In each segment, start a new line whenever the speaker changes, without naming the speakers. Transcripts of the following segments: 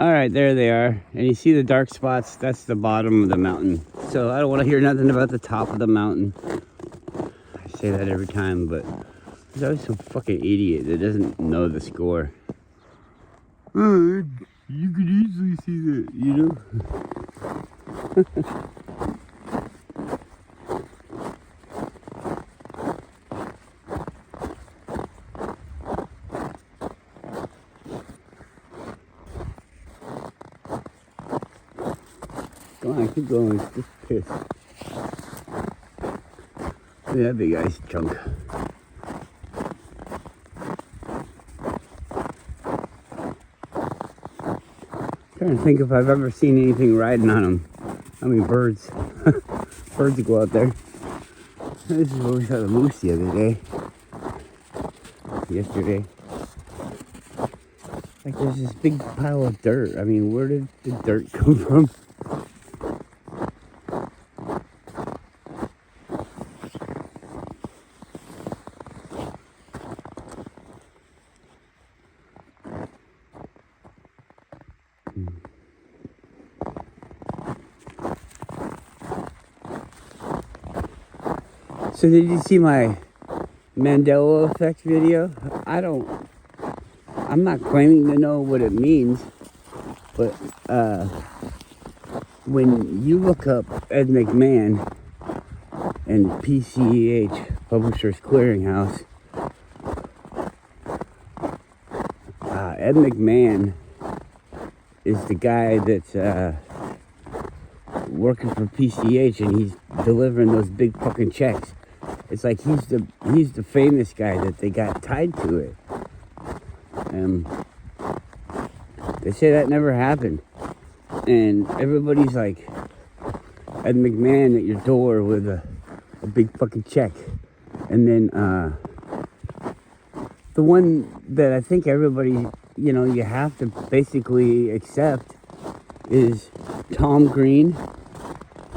All right, there they are. And you see the dark spots? That's the bottom of the mountain. So I don't want to hear nothing about the top of the mountain. I say that every time, but there's always some fucking idiot that doesn't know the score. Oh, you could easily see that, you know? Come on, keep going. It's just piss. Look at that big ice chunk. Trying to think if I've ever seen anything riding on them. I mean, birds. Birds go out there. This is where we saw the moose the other day. Yesterday. Like, there's this big pile of dirt. I mean, where did the dirt come from? So did you see my Mandela effect video? I'm not claiming to know what it means, but when you look up Ed McMahon and PCH, Publishers Clearinghouse, Ed McMahon is the guy that's working for PCH, and he's delivering those big fucking checks. It's like he's the famous guy that they got tied to it. They say that never happened, and everybody's like Ed McMahon at your door with a big fucking check, and then the one that I think everybody, you know, you have to basically accept is Tom Green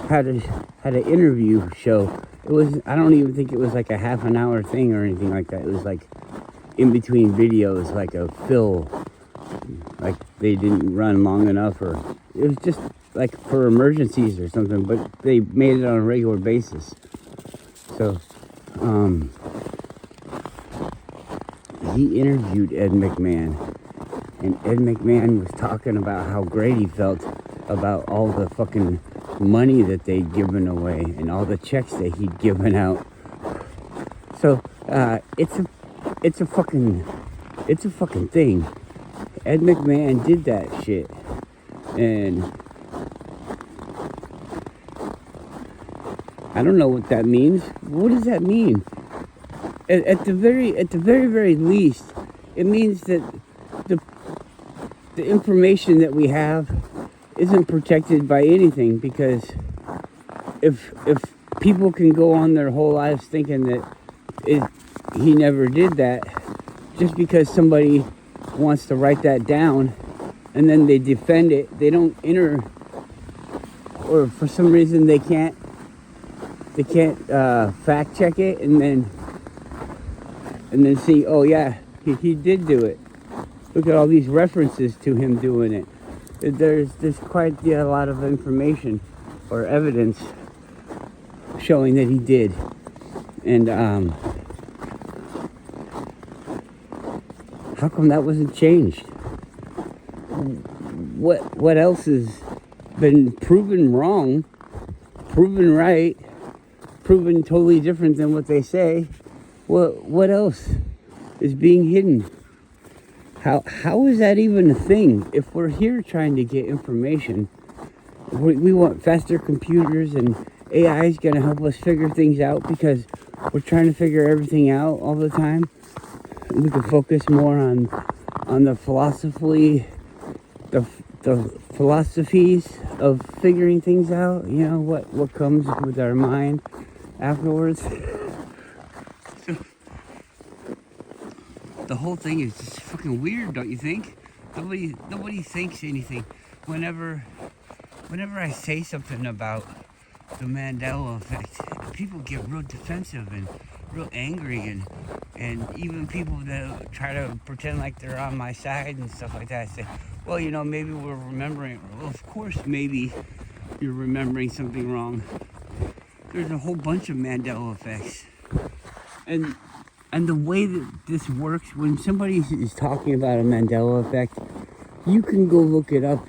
had an interview show. It was, I don't even think it was like a half an hour thing or anything like that. It was like in between videos, like a fill, like they didn't run long enough, or it was just like for emergencies or something, but they made it on a regular basis. So he interviewed Ed McMahon, and Ed McMahon was talking about how great he felt about all the fucking money that they'd given away and all the checks that he'd given out. So it's a fucking thing. Ed McMahon did that shit, and I don't know what that means. What does that mean? At the very least, it means that the information that we have isn't protected by anything, because if people can go on their whole lives thinking that he never did that, just because somebody wants to write that down and then they defend it, they don't enter, or for some reason they can't fact check it and then see, oh yeah, he did do it. Look at all these references to him doing it. There's quite a lot of information or evidence showing that he did. And how come that wasn't changed? What else has been proven wrong, proven right, proven totally different than what they say? What else is being hidden? How is that even a thing? If we're here trying to get information, we want faster computers, and AI is going to help us figure things out because we're trying to figure everything out all the time. We can focus more on the philosophies of figuring things out. You know, what comes with our mind afterwards. The whole thing is just fucking weird, don't you think? Nobody thinks anything. Whenever I say something about the Mandela effect, people get real defensive and real angry, and even people that try to pretend like they're on my side and stuff like that say, well, maybe we're remembering. Well, of course, maybe you're remembering something wrong. There's a whole bunch of Mandela effects, and the way that this works, when somebody is talking about a Mandela effect, you can go look it up,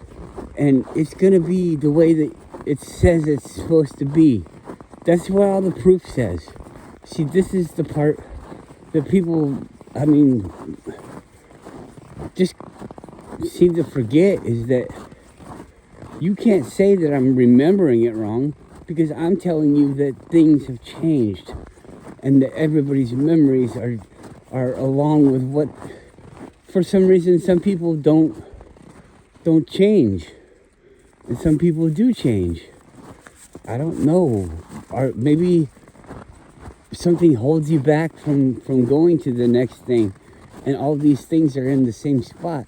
and it's gonna be the way that it says it's supposed to be. That's what all the proof says. See, this is the part that people, just seem to forget, is that you can't say that I'm remembering it wrong, because I'm telling you that things have changed and that everybody's memories are along with what, for some reason, some people don't change and some people do change. I don't know. Or maybe something holds you back from going to the next thing, and all these things are in the same spot.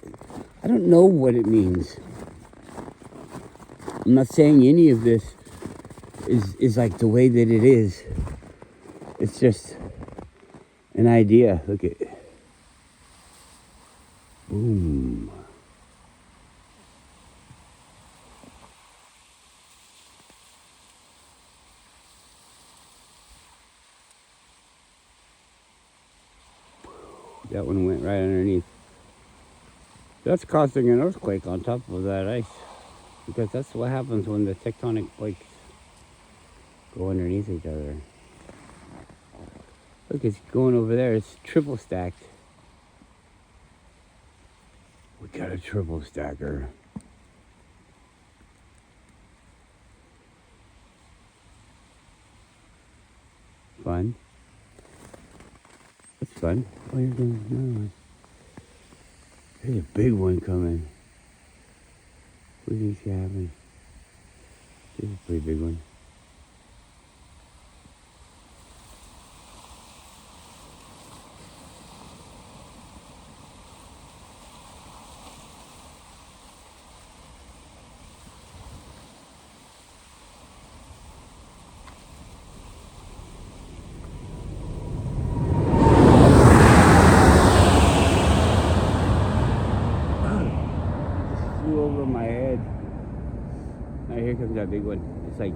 I don't know what it means. I'm not saying any of this is like the way that it is. It's just an idea. Look at it. Boom. That one went right underneath. That's causing an earthquake on top of that ice, because that's what happens when the tectonic plates go underneath each other. Look, it's going over there. It's triple stacked. We got a triple stacker. Fun. That's fun. Oh, you're doing another one. There's a big one coming. What do you think's happening? This is a pretty big one. Flew over my head. Now here comes that big one. It's like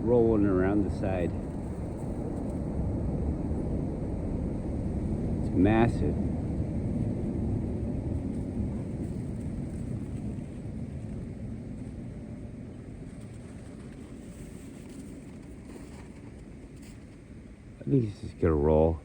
rolling around the side. It's massive. I think it's just gonna roll.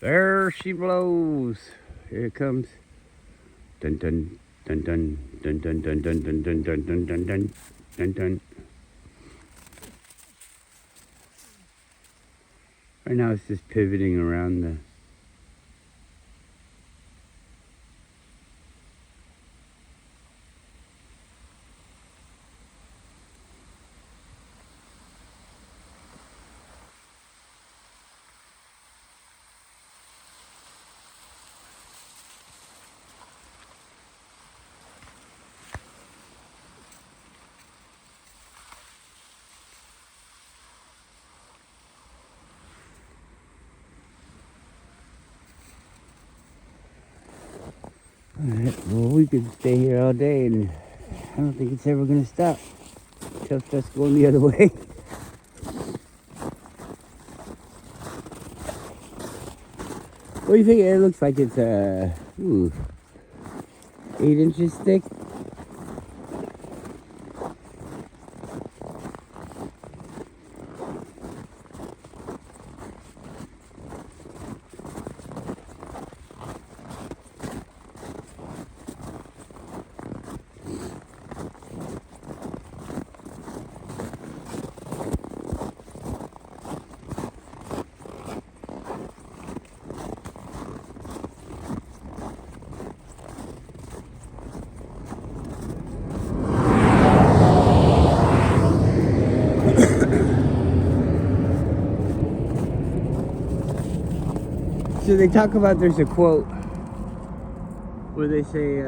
There she blows. Here it comes. Dun dun dun dun dun dun dun dun dun dun dun dun dun dun dun dun. Right now it's just pivoting around the. Alright, well, we could stay here all day, and I don't think it's ever gonna stop until it starts going the other way. What do you think? It looks like it's 8 inches thick. So they talk about, there's a quote where they say,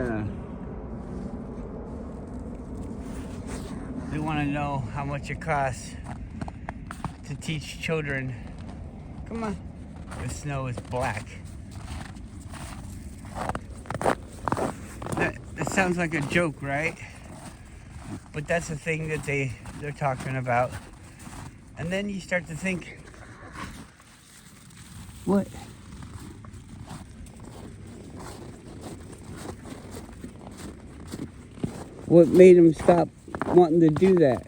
they want to know how much it costs to teach children. Come on. The snow is black. That sounds like a joke, right? But that's the thing that they're talking about. And then you start to think, what? What made them stop wanting to do that?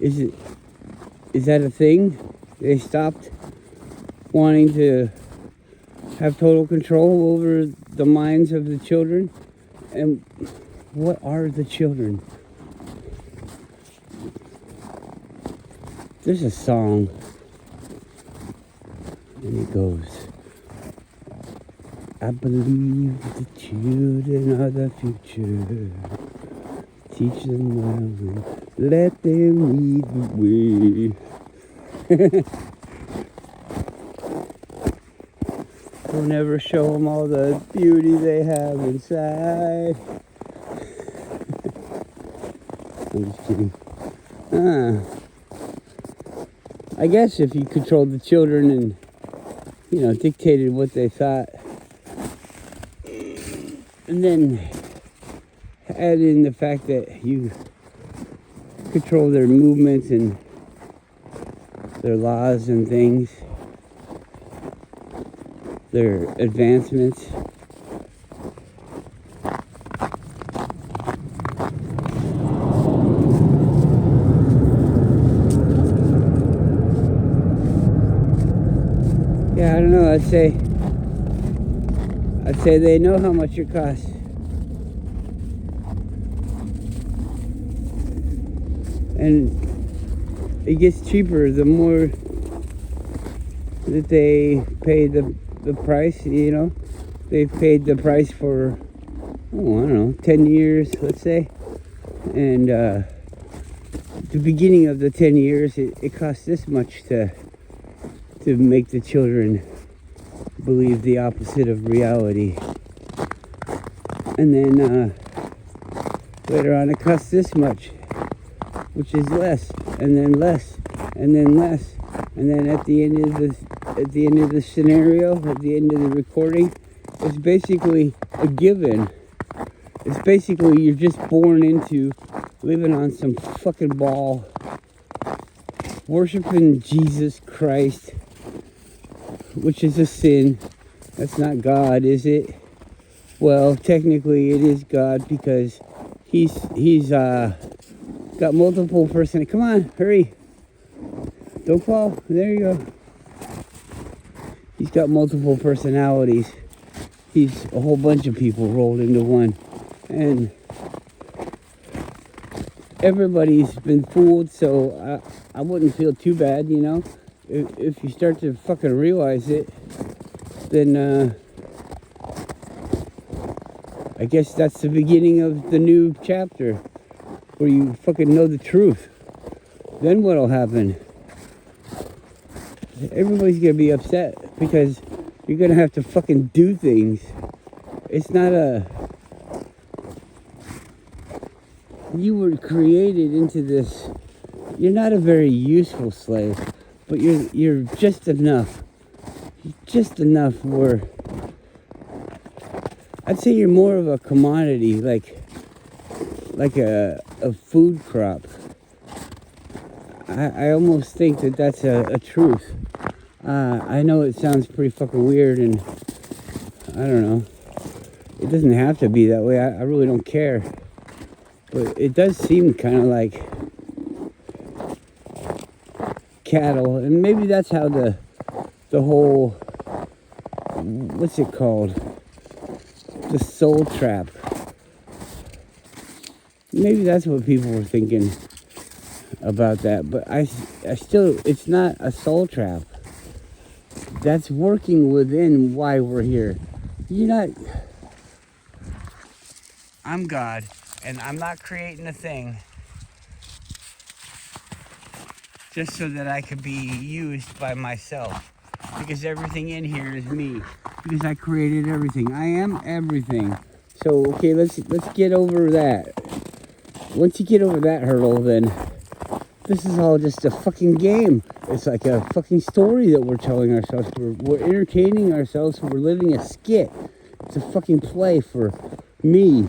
Is that a thing? They stopped wanting to have total control over the minds of the children? And what are the children? There's a song, and it goes, I believe the children are the future. Teach them well and let them lead the way. Don't ever show them all the beauty they have inside. I'm just kidding. I guess if you controlled the children and, dictated what they thought, and then add in the fact that you control their movements and their laws and things, their advancements. Yeah, I don't know, I'd say they know how much it costs. And it gets cheaper the more that they pay the price, They've paid the price for, I don't know, 10 years, let's say. And the beginning of the 10 years, it costs this much to make the children believe the opposite of reality. And then later on, it costs this much, which is less, and then less, and then less. And then at the end of the scenario, at the end of the recording, it's basically a given. It's basically you're just born into living on some fucking ball, worshiping Jesus Christ, which is a sin. That's not God, is it? Well, technically it is God because he's got multiple personalities. Come on, hurry. Don't fall. There you go. He's got multiple personalities. He's a whole bunch of people rolled into one. And everybody's been fooled, so I wouldn't feel too bad, If you start to fucking realize it, then I guess that's the beginning of the new chapter where you fucking know the truth. Then what'll happen? Everybody's gonna be upset because you're gonna have to fucking do things. It's not you were created into this. You're not a very useful slave, but you're just enough. Just enough where I'd say you're more of a commodity, like a food crop. I almost think that that's a truth. I know it sounds pretty fucking weird, and I don't know. It doesn't have to be that way. I really don't care. But it does seem kind of like cattle, and maybe that's how the whole, what's it called? The soul trap. Maybe that's what people were thinking about that, but I still, it's not a soul trap. That's working within why we're here. I'm God, and I'm not creating a thing just so that I could be used by myself. because everything in here is me. Because I created everything. I am everything. So okay, let's get over that. Once you get over that hurdle, then this is all just a fucking game. It's like a fucking story that we're telling ourselves. We're entertaining ourselves. We're living a skit. It's a fucking play for me.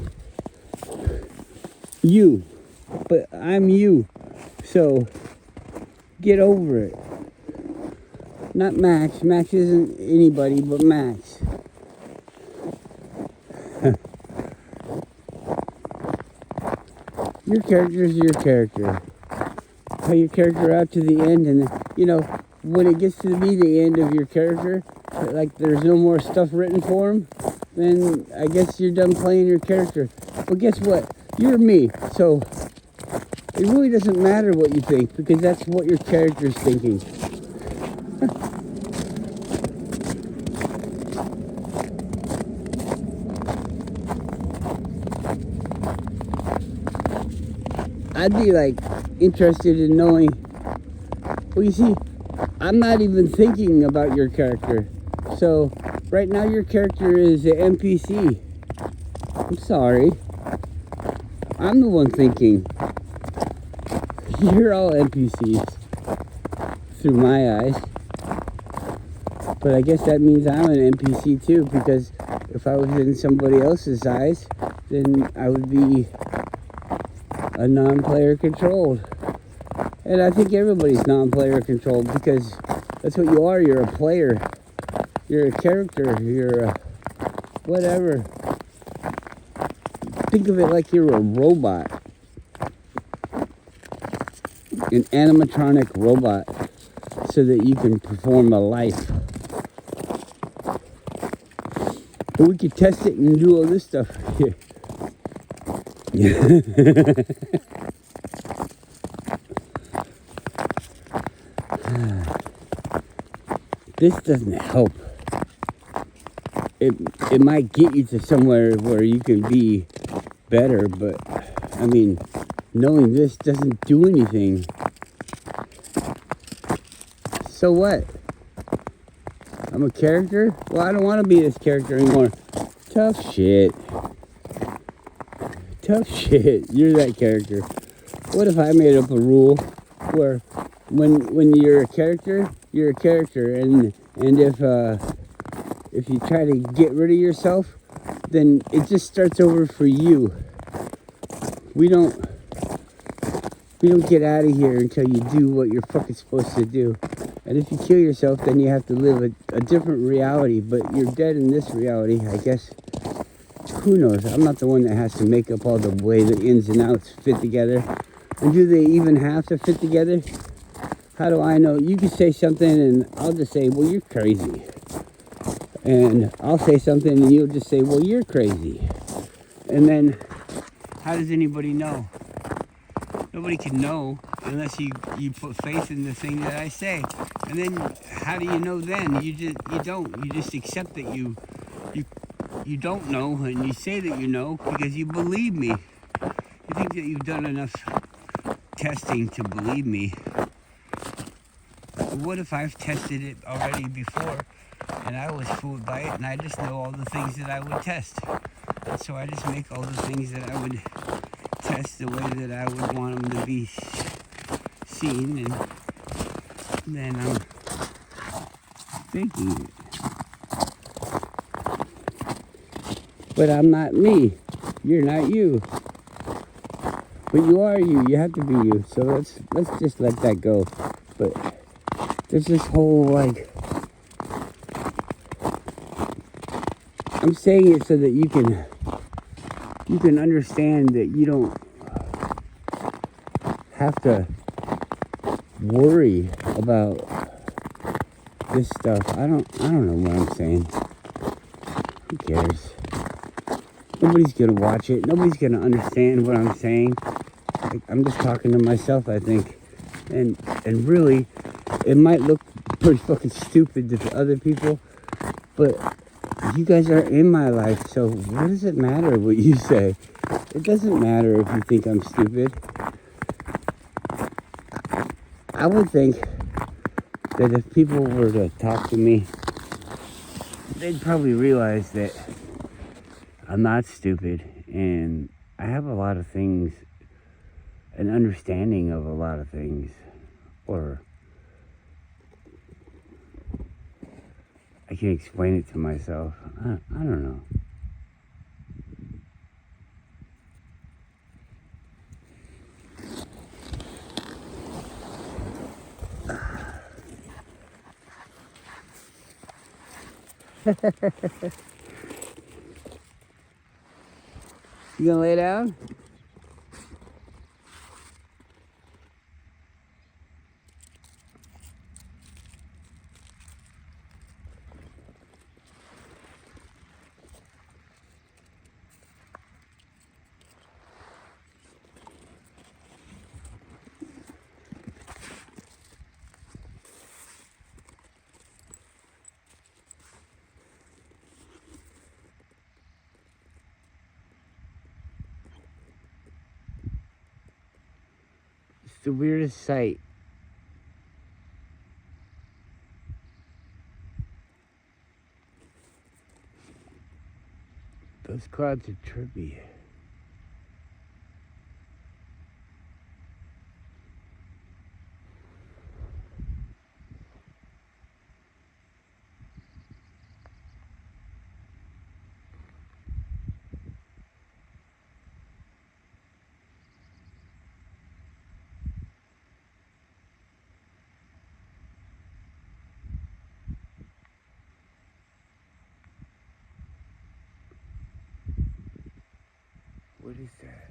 You. But I'm you. So get over it. Not Max. Max isn't anybody but Max. Your character is your character. Play your character out to the end, and you know, when it gets to be the end of your character, like there's no more stuff written for him, then I guess you're done playing your character. But guess what? You're me, so it really doesn't matter what you think, because that's what your character's thinking. I'd be like interested in knowing, well, you see, I'm not even thinking about your character. So right now your character is an NPC. I'm sorry. I'm the one thinking. You're all NPCs through my eyes. But I guess that means I'm an NPC too, because if I was in somebody else's eyes, then I would be a non-player controlled. And I think everybody's non-player controlled, because that's what you are. You're a player. You're a character. You're a whatever. Think of it like you're a robot. An animatronic robot, so that you can perform a life. But we could test it and do all this stuff here. This doesn't help. It might get you to somewhere where you can be better, but I mean, knowing this doesn't do anything. So what? I'm a character? Well, I don't want to be this character anymore. Tough shit. Tough shit. You're that character. What if I made up a rule where when you're a character, you're a character, and if you try to get rid of yourself, then it just starts over for you. We don't get out of here until you do what you're fucking supposed to do. And if you kill yourself, then you have to live a different reality. But you're dead in this reality, I guess. Who knows? I'm not the one that has to make up all the way the ins and outs fit together. And do they even have to fit together? How do I know? You can say something and I'll just say, well, you're crazy. And I'll say something and you'll just say, well, you're crazy. And then how does anybody know? Nobody can know unless you put faith in the thing that I say. And then how do you know then? You don't. You just accept that you don't know, and you say that you know because you believe me. You think that you've done enough testing to believe me. What if I've tested it already before and I was fooled by it, and I just know all the things that I would test? And so I just make all the things that I would test the way that I would want them to be seen, and then I'm faking it. But I'm not me. You're not you. But you are you. You have to be you. So let's just let that go. But there's this whole, like, I'm saying it so that you can understand that you don't have to worry about this stuff. I don't know what I'm saying. Who cares? Nobody's gonna watch it. Nobody's gonna understand what I'm saying. Like, I'm just talking to myself, I think. And really, it might look pretty fucking stupid to other people, but you guys are in my life, so what does it matter what you say? It doesn't matter if you think I'm stupid. I would think that if people were to talk to me, they'd probably realize that I'm not stupid and I have a lot of things, an understanding of a lot of things, or I can explain it to myself. I don't know. You gonna lay down? It's the weirdest sight. Those clouds are trippy. What is that?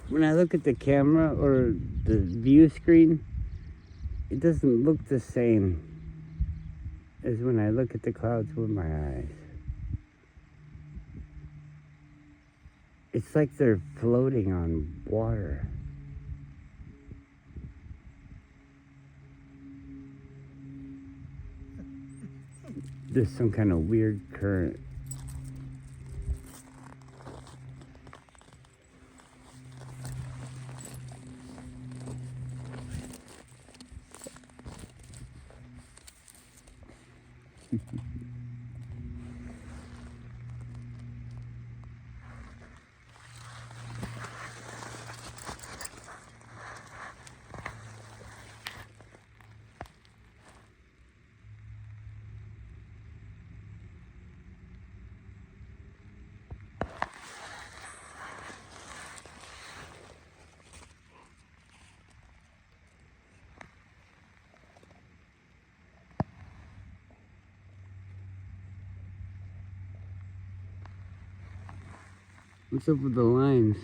When I look at the camera or the view screen, it doesn't look the same as when I look at the clouds with my eyes. It's like they're floating on water. There's some kind of weird current. What's up with the lines?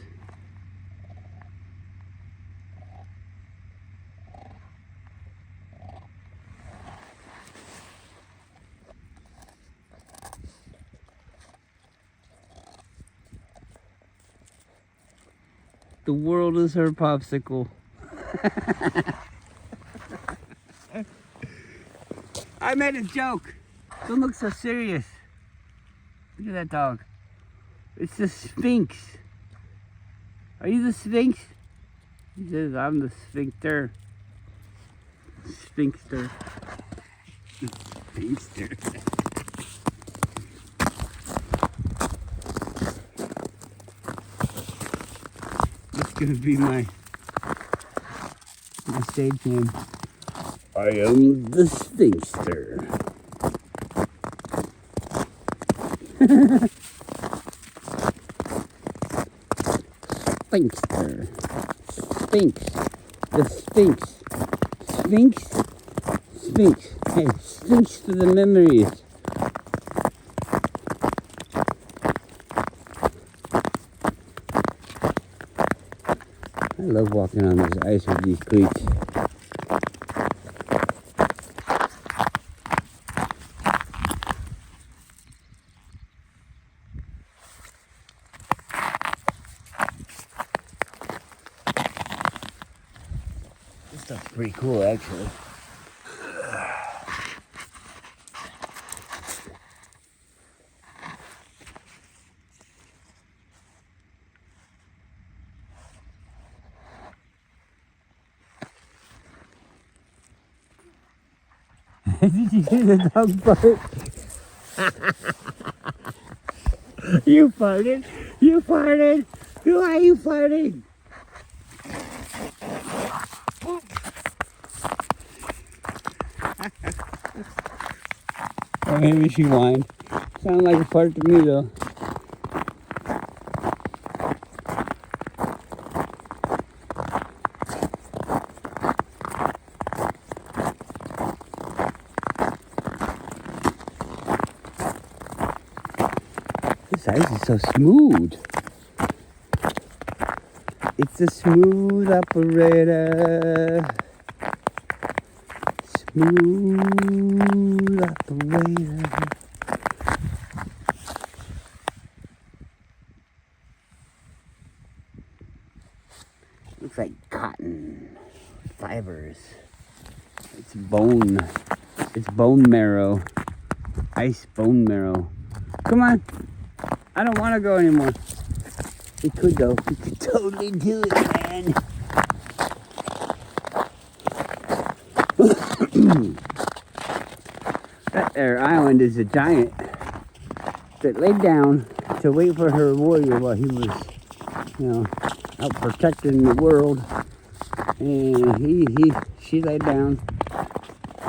The world is her popsicle. I made a joke. Don't look so serious. Look at that dog. It's the Sphinx. Are you the Sphinx? He says, I'm the sphincter. Sphinxter. Sphinxter. That's gonna be my stage name. I am the Sphinxter. sphinxer. Sphinx. The Sphinx. Sphinx. Sphinx. Hey, Sphinx to the memories. I love walking on this ice with these cleats. This stuff's pretty cool, actually. Did you hear the dog bark? You farted? You farted? Why are you farting? Or maybe she whined. Sounded like a fart to me though. This ice is so smooth. It's a smooth operator. Smooth operator. Looks like cotton fibers. It's bone. It's bone marrow. Ice bone marrow. Come on. I don't want to go anymore. We could though. We could totally do it, man. That there island is a giant that laid down to wait for her warrior while he was, out protecting the world. And she laid down.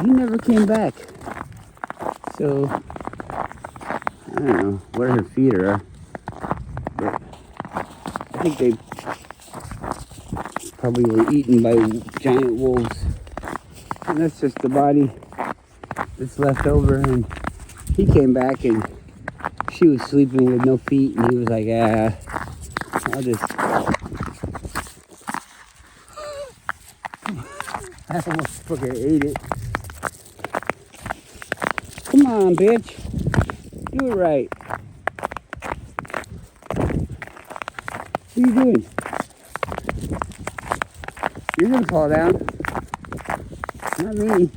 He never came back. So I don't know where her feet are, but I think they probably were eaten by giant wolves. And that's just the body that's left over. And he came back and she was sleeping with no feet, and he was like, I'll just... I almost fucking ate it. Come on, bitch. Do it right. What are you doing? You're gonna fall down. Not me.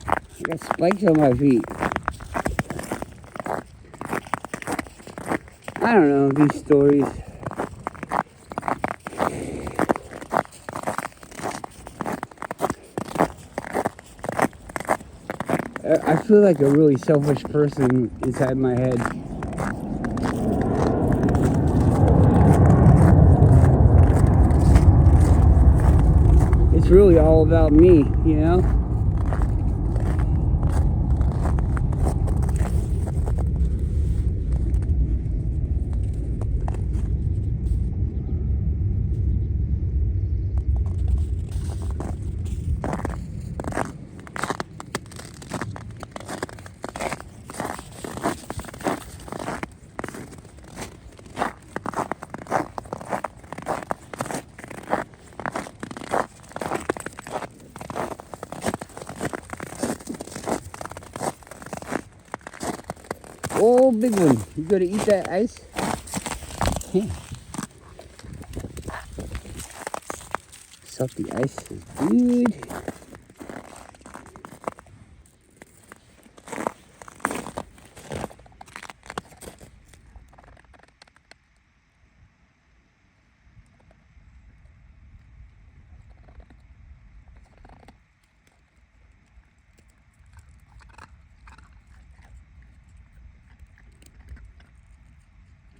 I got spikes on my feet. I don't know these stories. I feel like a really selfish person inside my head. It's really all about me, you know? Oh, big one. You gotta eat that ice? Yeah. Salty ice is good.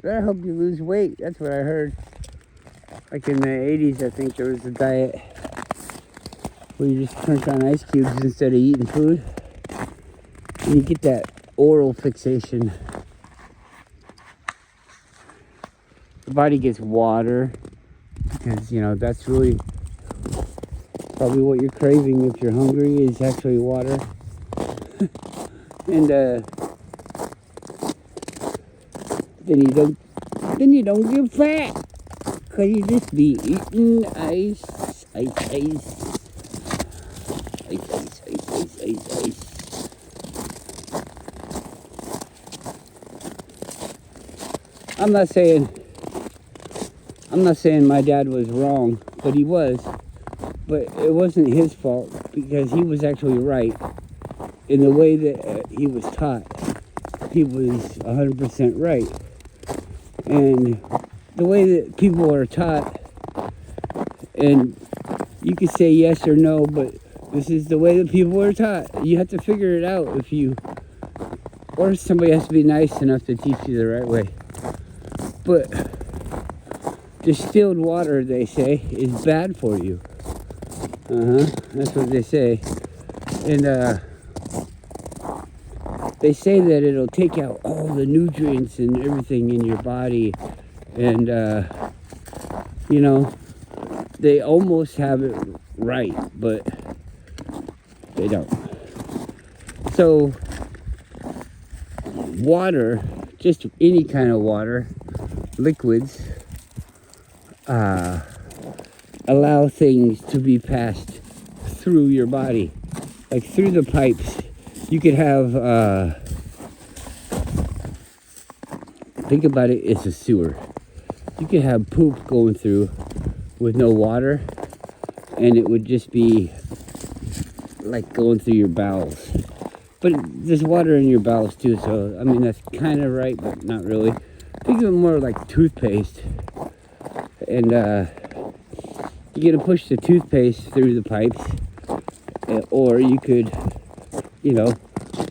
That'll help you lose weight. That's what I heard. Like in the 80s, I think there was a diet where you just crunch on ice cubes instead of eating food. And you get that oral fixation. The body gets water. because that's really probably what you're craving if you're hungry is actually water. And then you don't get fat because you just be eating ice. I'm not saying my dad was wrong, but he was. But it wasn't his fault because he was actually right in the way that he was taught. He was 100% right. And the way that people are taught, and you could say yes or no, but this is the way that people are taught. You have to figure it out or somebody has to be nice enough to teach you the right way. But distilled water, they say, is bad for you. That's what they say. And they say that it'll take out all the nutrients and everything in your body. And, they almost have it right, but they don't. So, water, just any kind of water, liquids, allow things to be passed through your body, like through the pipes. You could have, think about it, it's a sewer. You could have poop going through with no water, and it would just be like going through your bowels. But there's water in your bowels too, so I mean that's kind of right, but not really. Think of it more like toothpaste. And you're gonna push the toothpaste through the pipes, or you could,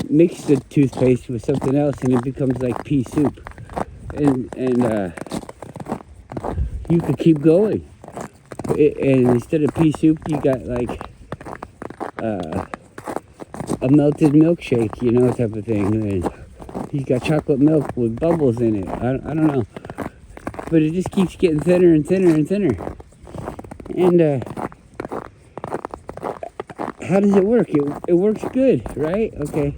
mix the toothpaste with something else, and it becomes like pea soup. And you could keep going. And instead of pea soup, you got like a melted milkshake, type of thing. And you got chocolate milk with bubbles in it. I don't know. But it just keeps getting thinner and thinner and thinner. And how does it work? It works good, right? Okay.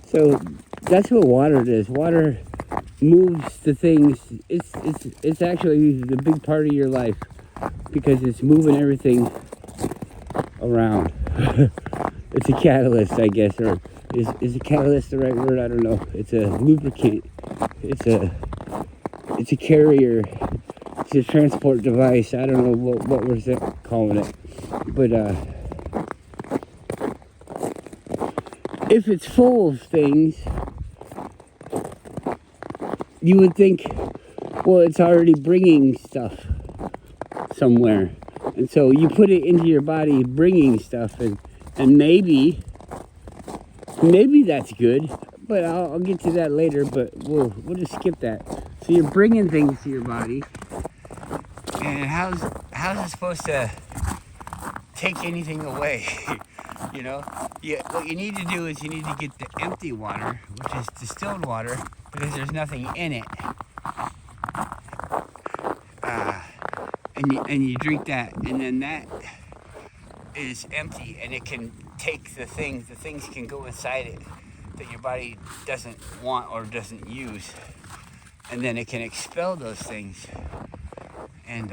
So that's what water does. Water moves the things. It's actually the big part of your life because it's moving everything around. It's a catalyst, I guess, or is a catalyst the right word? I don't know. It's a lubricant. It's a carrier. It's a transport device. I don't know what we're calling it. But if it's full of things, you would think, well, it's already bringing stuff somewhere. And so you put it into your body bringing stuff, and maybe that's good. But I'll get to that later, but we'll just skip that. So you're bringing things to your body, and how's it supposed to take anything away? What you need to do is you need to get the empty water, which is distilled water, because there's nothing in it, and you drink that, and then that is empty, and it can take the things can go inside it that your body doesn't want or doesn't use, and then it can expel those things and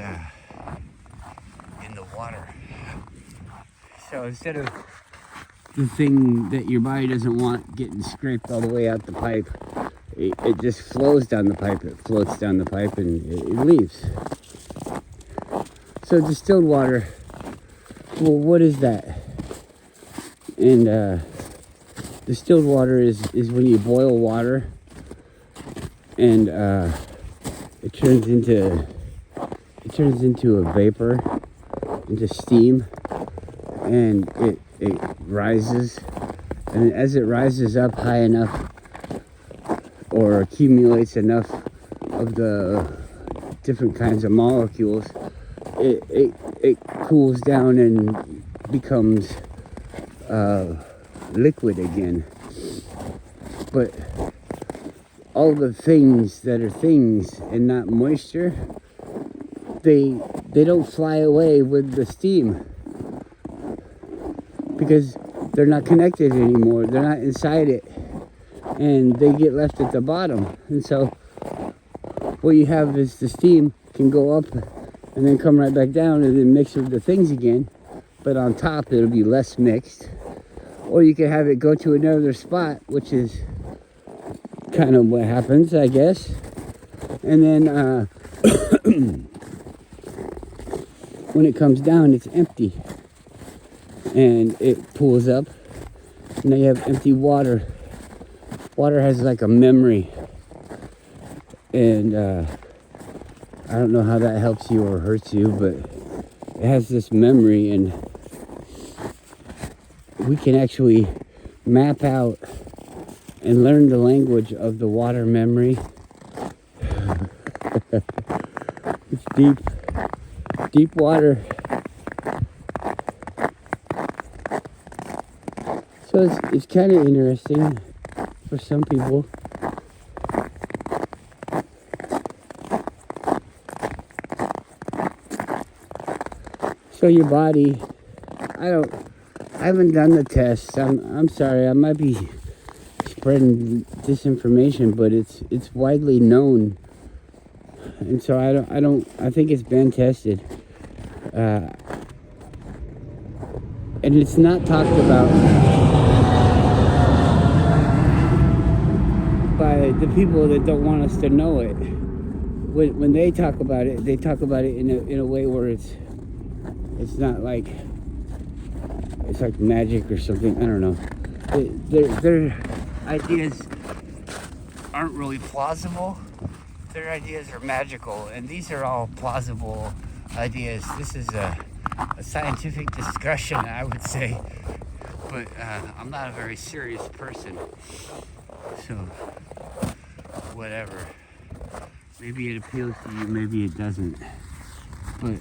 in the water. So instead of the thing that your body doesn't want getting scraped all the way out the pipe, it just flows down the pipe. It floats down the pipe and it leaves. So distilled water, well, what is that? And distilled water is when you boil water and it turns into a vapor, into steam, and it rises, and as it rises up high enough or accumulates enough of the different kinds of molecules, it cools down and becomes liquid again. But all the things that are things and not moisture, they they don't fly away with the steam because they're not connected anymore. They're not inside it, and they get left at the bottom. And so what you have is the steam can go up and then come right back down and then mix with the things again. But on top, it'll be less mixed. Or you can have it go to another spot, which is kind of what happens, I guess. And then when it comes down, it's empty. And it pulls up. And now you have empty water. Water has like a memory. And I don't know how that helps you or hurts you, but it has this memory, and we can actually map out and learn the language of the water memory. It's deep, deep water. So it's kind of interesting for some people. So your body, I haven't done the test. I'm sorry, I might be spreading disinformation, but it's widely known, and so I think it's been tested, and it's not talked about by the people that don't want us to know it. When they talk about it, they talk about it in a way where it's not like it's like magic or something. I don't know. Their ideas aren't really plausible. Their ideas are magical, and these are all plausible ideas. This is a scientific discussion, I would say, but I'm not a very serious person, so whatever. Maybe it appeals to you, maybe it doesn't, but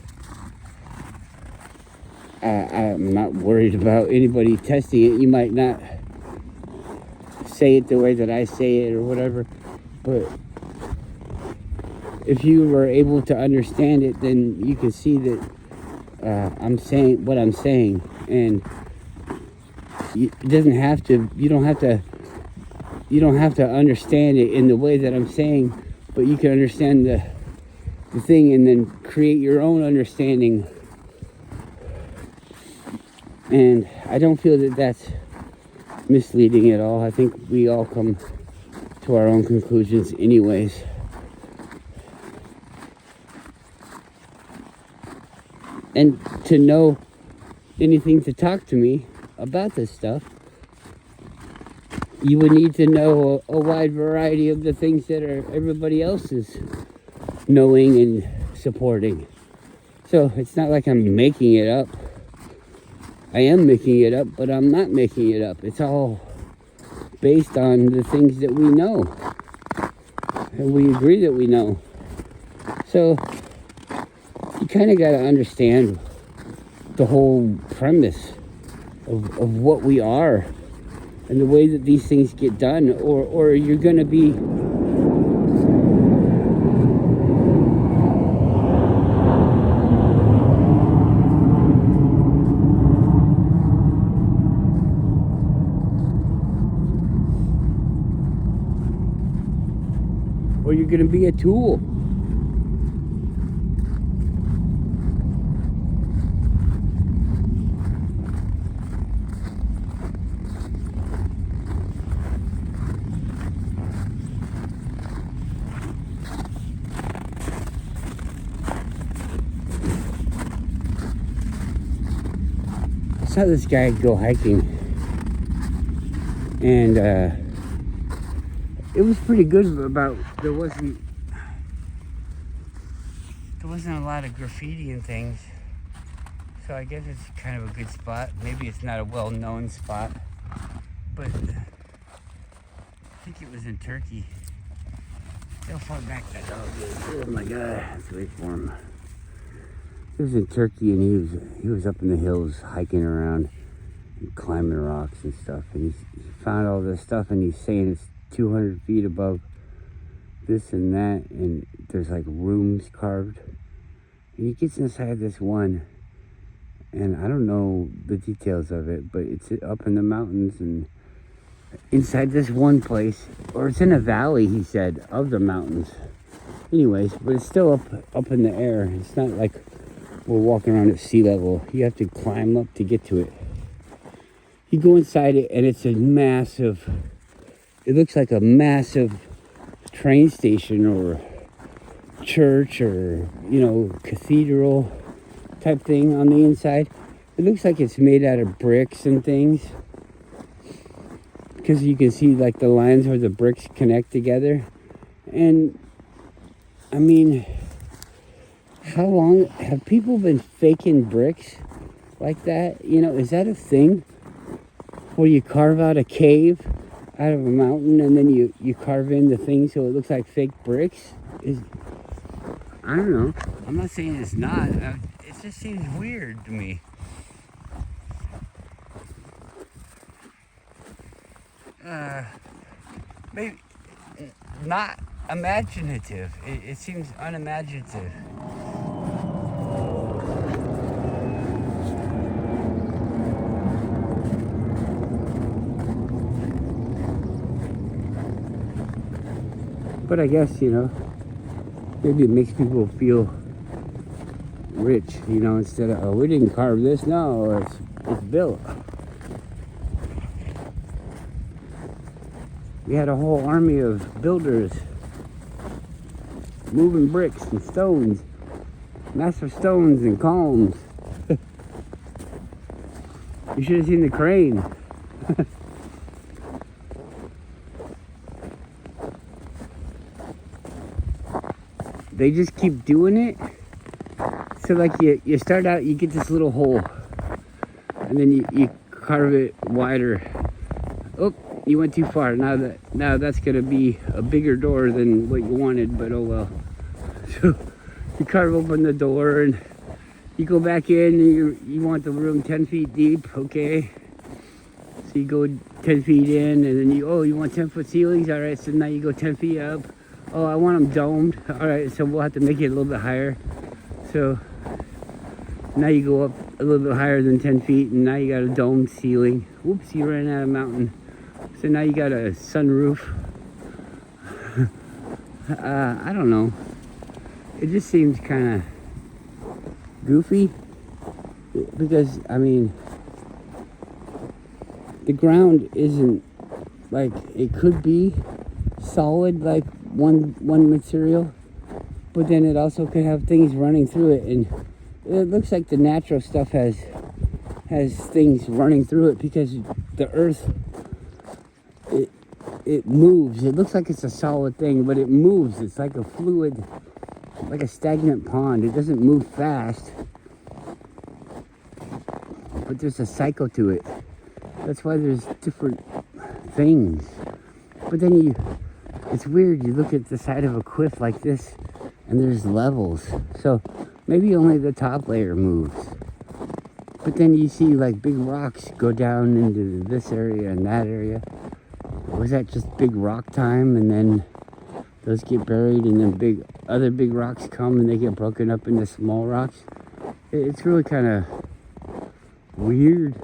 I'm not worried about anybody testing it. You might not say it the way that I say it or whatever, but if you were able to understand it, then you can see that I'm saying what I'm saying, and it doesn't have to. You don't have to understand it in the way that I'm saying, but you can understand the thing and then create your own understanding. And I don't feel that that's misleading at all. I think we all come to our own conclusions anyways. And to know anything to talk to me about this stuff, you would need to know a wide variety of the things that everybody else is knowing and supporting. So it's not like I'm making it up. I am making it up, but I'm not making it up. It's all based on the things that we know. And we agree that we know. So you kind of got to understand the whole premise of what we are and the way that these things get done, or you're going to be a tool. I saw this guy go hiking, and it was pretty good. About there wasn't a lot of graffiti and things, so I guess it's kind of a good spot. Maybe it's not a well-known spot, but I think it was in Turkey. How far back that dog is. Oh my god, I have to wait for him. He was in Turkey, and he was up in the hills hiking around and climbing rocks and stuff, and he found all this stuff, and he's saying it's 200 feet above this and that, and there's like rooms carved And he gets inside this one, and I don't know the details of it, but it's up in the mountains and inside this one place, or it's in a valley, he said, of the mountains. Anyways, but it's still up in the air. It's not like we're walking around at sea level. You have to climb up to get to it. You go inside it, and it's a massive, it looks like a massive train station or church or, cathedral type thing on the inside. It looks like it's made out of bricks and things, because you can see like the lines where the bricks connect together. And I mean, how long have people been faking bricks like that? Is that a thing where you carve out a cave out of a mountain and then you carve in the thing so it looks like fake bricks? I don't know. I'm not saying it's not. It just seems weird to me. Maybe not imaginative. It seems unimaginative. But I guess, maybe it makes people feel rich, instead of, oh, we didn't carve this. No, it's built. We had a whole army of builders moving bricks and stones, massive stones and columns. You should have seen the crane. They just keep doing it. So like you start out, you get this little hole, and then you carve it wider. Oh, you went too far. Now that's gonna be a bigger door than what you wanted, but oh well. So you carve open the door and you go back in, and you want the room 10 feet deep, okay? So you go 10 feet in, and then you want 10-foot ceilings, all right? So now you go 10 feet up. Oh, I want them domed. All right, so we'll have to make it a little bit higher. So now you go up a little bit higher than 10 feet, and now you got a domed ceiling. Whoops, you ran out of mountain. So now you got a sunroof. I don't know. It just seems kind of goofy, because, I mean, the ground isn't like, it could be solid like one material, but then it also could have things running through it, and it looks like the natural stuff has things running through it, because the earth, it moves. It looks like it's a solid thing, but it moves. It's like a fluid, like a stagnant pond. It doesn't move fast, but there's a cycle to it. That's why there's different things. But then it's weird, you look at the side of a cliff like this, and there's levels. So maybe only the top layer moves. But then you see like big rocks go down into this area and that area. Was that just big rock time, and then those get buried, and then other big rocks come and they get broken up into small rocks? It's really kind of weird.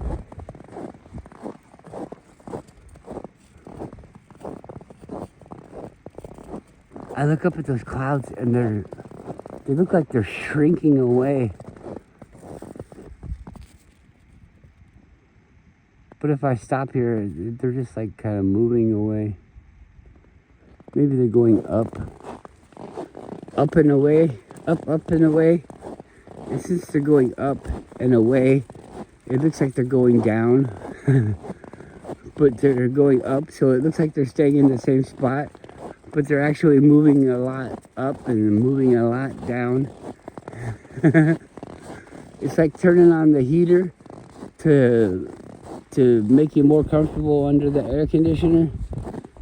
I look up at those clouds, and they look like they're shrinking away. But if I stop here, they're just like kind of moving away. Maybe they're going up and away, up and away. And since they're going up and away, it looks like they're going down. But they're going up, so it looks like they're staying in the same spot. But they're actually moving a lot up and moving a lot down. It's like turning on the heater to make you more comfortable under the air conditioner.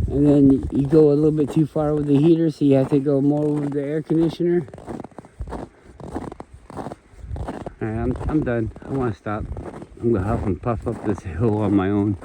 And then you go a little bit too far with the heater, so you have to go more with the air conditioner. Alright, I'm done. I want to stop. I'm going to huff and puff up this hill on my own.